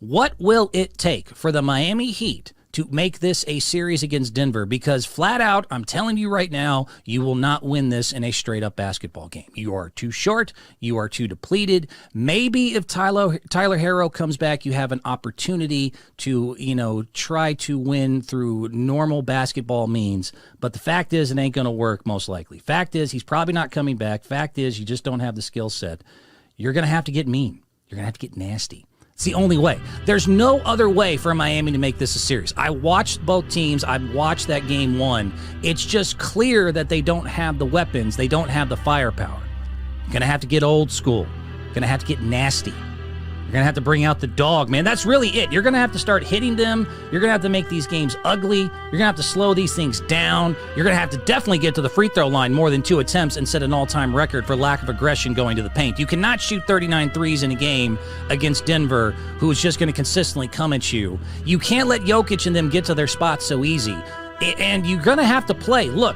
What will it take for the Miami Heat to make this a series against Denver? Because flat out, I'm telling you right now, you will not win this in a straight-up basketball game. You are too short. You are too depleted. Maybe if Tyler Herro comes back, you have an opportunity to, try to win through normal basketball means. But the fact is, it ain't going to work most likely. Fact is, he's probably not coming back. Fact is, you just don't have the skill set. You're going to have to get mean. You're going to have to get nasty. It's the only way. There's no other way for Miami to make this a series. I watched both teams. I watched that game one. It's just clear that they don't have the weapons. They don't have the firepower. You're going to have to get old school. You're going to have to get nasty. You're going to have to bring out the dog, man. That's really it. You're going to have to start hitting them. You're going to have to make these games ugly. You're going to have to slow these things down. You're going to have to definitely get to the free throw line more than 2 attempts and set an all-time record for lack of aggression going to the paint. You cannot shoot 39 threes in a game against Denver, who is just going to consistently come at you. You can't let Jokic and them get to their spots so easy. And you're going to have to play. Look,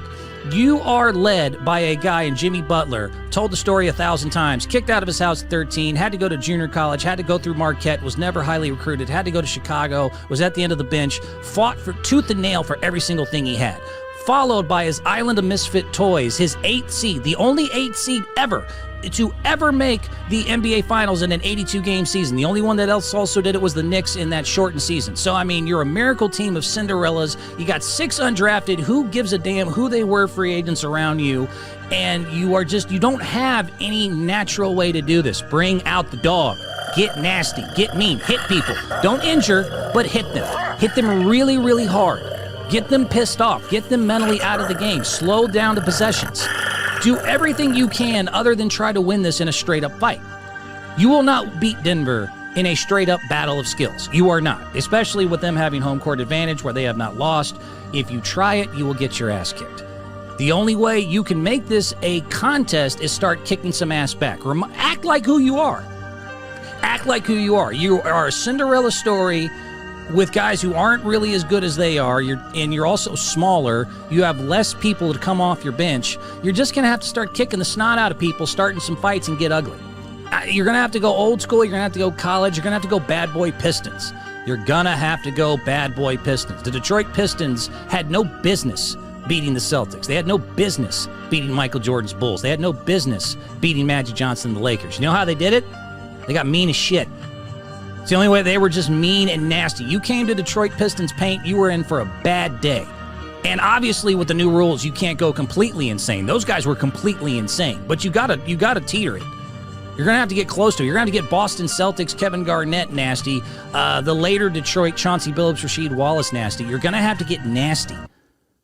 you are led by a guy in Jimmy Butler, told the story 1,000 times, kicked out of his house at 13, had to go to junior college, had to go through Marquette, was never highly recruited, had to go to Chicago, was at the end of the bench, fought for tooth and nail for every single thing he had. Followed by his Island of Misfit Toys, his 8th seed, the only 8th seed ever to ever make the NBA Finals in an 82-game season. The only one that else also did it was the Knicks in that shortened season. So, I mean, you're a miracle team of Cinderellas. You got 6 undrafted. Who gives a damn who they were free agents around you? And you don't have any natural way to do this. Bring out the dog. Get nasty. Get mean. Hit people. Don't injure, but hit them. Hit them really, really hard. Get them pissed off. Get them mentally out of the game. Slow down the possessions. Do everything you can other than try to win this in a straight-up fight. You will not beat Denver in a straight-up battle of skills. You are not, especially with them having home court advantage where they have not lost. If you try it, you will get your ass kicked. The only way you can make this a contest is start kicking some ass back. Act like who you are. Act like who you are. You are a Cinderella story with guys who aren't really as good as they are, you're also smaller, you have less people to come off your bench, you're just going to have to start kicking the snot out of people, starting some fights, and get ugly. You're going to have to go old school, you're going to have to go college, you're going to have to go bad boy Pistons. You're going to have to go bad boy Pistons. The Detroit Pistons had no business beating the Celtics. They had no business beating Michael Jordan's Bulls. They had no business beating Magic Johnson and the Lakers. You know how they did it? They got mean as shit. It's the only way. They were just mean and nasty. You came to Detroit Pistons paint, you were in for a bad day. And obviously with the new rules, you can't go completely insane. Those guys were completely insane. But you gotta teeter it. You're going to have to get close to it. You're going to have to get Boston Celtics, Kevin Garnett nasty, the later Detroit Chauncey Billups, Rasheed Wallace nasty. You're going to have to get nasty.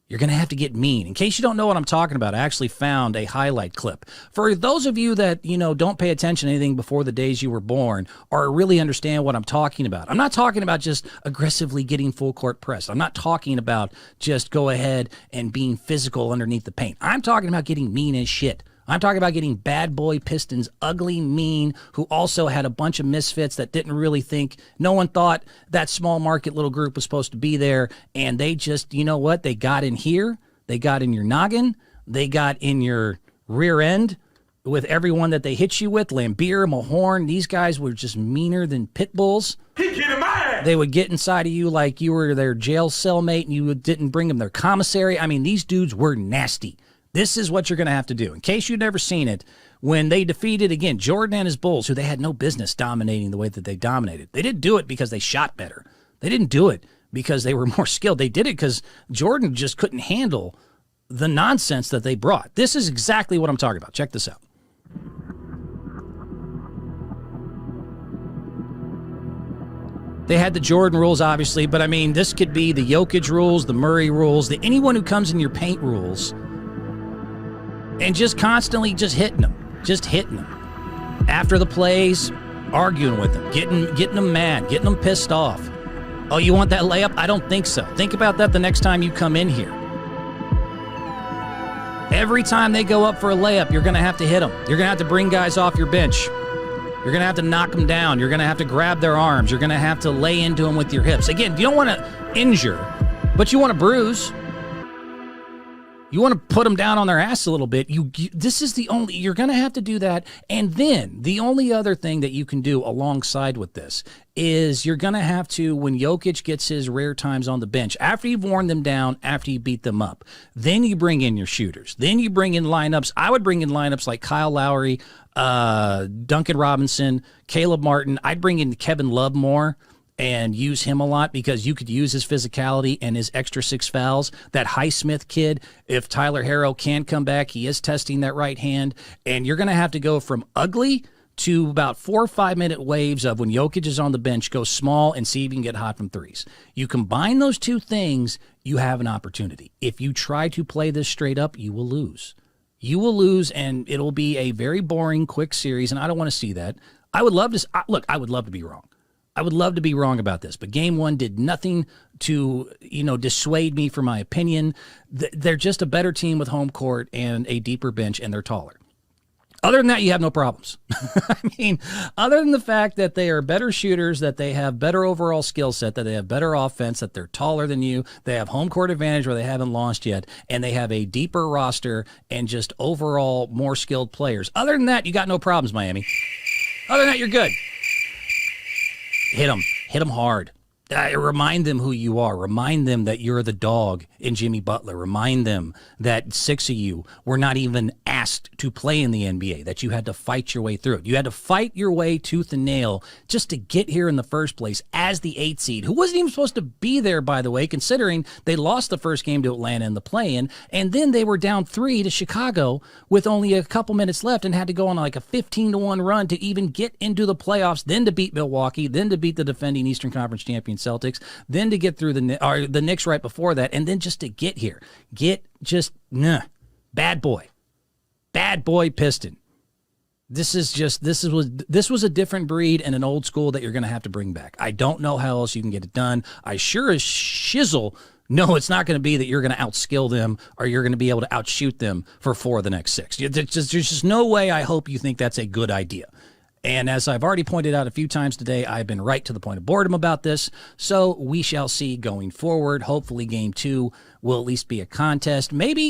You're going to have to get mean. In case you don't know what I'm talking about, I actually found a highlight clip. For those of you that, don't pay attention to anything before the days you were born or really understand what I'm talking about. I'm not talking about just aggressively getting full court press. I'm not talking about just go ahead and being physical underneath the paint. I'm talking about getting mean as shit. I'm talking about getting bad boy Pistons, ugly, mean, who also had a bunch of misfits that didn't really think, no one thought that small market little group was supposed to be there, and they just, you know what, they got in here, they got in your noggin, they got in your rear end with everyone that they hit you with, Lambeer, Mahorn, these guys were just meaner than pit bulls. They would get inside of you like you were their jail cellmate and you didn't bring them their commissary. I mean, these dudes were nasty. This is what you're going to have to do. In case you've never seen it, when they defeated, again, Jordan and his Bulls, who they had no business dominating the way that they dominated. They didn't do it because they shot better. They didn't do it because they were more skilled. They did it because Jordan just couldn't handle the nonsense that they brought. This is exactly what I'm talking about. Check this out. They had the Jordan rules, obviously, but I mean, this could be the Jokic rules, the Murray rules, anyone who comes in your paint rules. And just constantly just hitting them. After the plays, arguing with them, getting them mad, getting them pissed off. Oh, you want that layup? I don't think so. Think about that the next time you come in here. Every time they go up for a layup, you're going to have to hit them. You're going to have to bring guys off your bench. You're going to have to knock them down. You're going to have to grab their arms. You're going to have to lay into them with your hips. Again, you don't want to injure, but you want to bruise. You want to put them down on their ass a little bit. This is the only, you're going to have to do that. And then the only other thing that you can do alongside with this is you're going to have to, when Jokic gets his rare times on the bench, after you've worn them down, after you beat them up, then you bring in your shooters. Then you bring in lineups. I would bring in lineups like Kyle Lowry, Duncan Robinson, Caleb Martin. I'd bring in Kevin Love more and use him a lot because you could use his physicality and his extra 6 fouls. That Highsmith kid, if Tyler Herro can come back, he is testing that right hand. And you're going to have to go from ugly to about 4 or 5 minute waves of when Jokic is on the bench, go small and see if you can get hot from threes. You combine those two things, you have an opportunity. If you try to play this straight up, you will lose. You will lose, and it'll be a very boring, quick series, and I don't want to see that. I would love to I would love to be wrong. I would love to be wrong about this, but Game 1 did nothing to, dissuade me from my opinion. They're just a better team with home court and a deeper bench, and they're taller. Other than that, you have no problems. I mean, other than the fact that they are better shooters, that they have better overall skill set, that they have better offense, that they're taller than you, they have home court advantage where they haven't lost yet, and they have a deeper roster and just overall more skilled players. Other than that, you got no problems, Miami. Other than that, you're good. Hit them hard. Remind them who you are. Remind them that you're the dog in Jimmy Butler. Remind them that 6 of you were not even asked to play in the NBA, that you had to fight your way through it. You had to fight your way tooth and nail just to get here in the first place as the 8 seed, who wasn't even supposed to be there, by the way, considering they lost the first game to Atlanta in the play-in, and then they were down 3 to Chicago with only a couple minutes left and had to go on like a 15-1 run to even get into the playoffs, then to beat Milwaukee, then to beat the defending Eastern Conference champion Celtics, then to get through the Knicks right before that, and then just to get here. Bad boy Piston. This was a different breed and an old school that you're going to have to bring back. I don't know how else you can get it done. I sure as shizzle know it's not going to be that you're going to outskill them or you're going to be able to outshoot them for 4 of the next 6. There's just no way I hope you think that's a good idea. And as I've already pointed out a few times today, I've been right to the point of boredom about this. So we shall see going forward. Hopefully game 2 will at least be a contest. Maybe,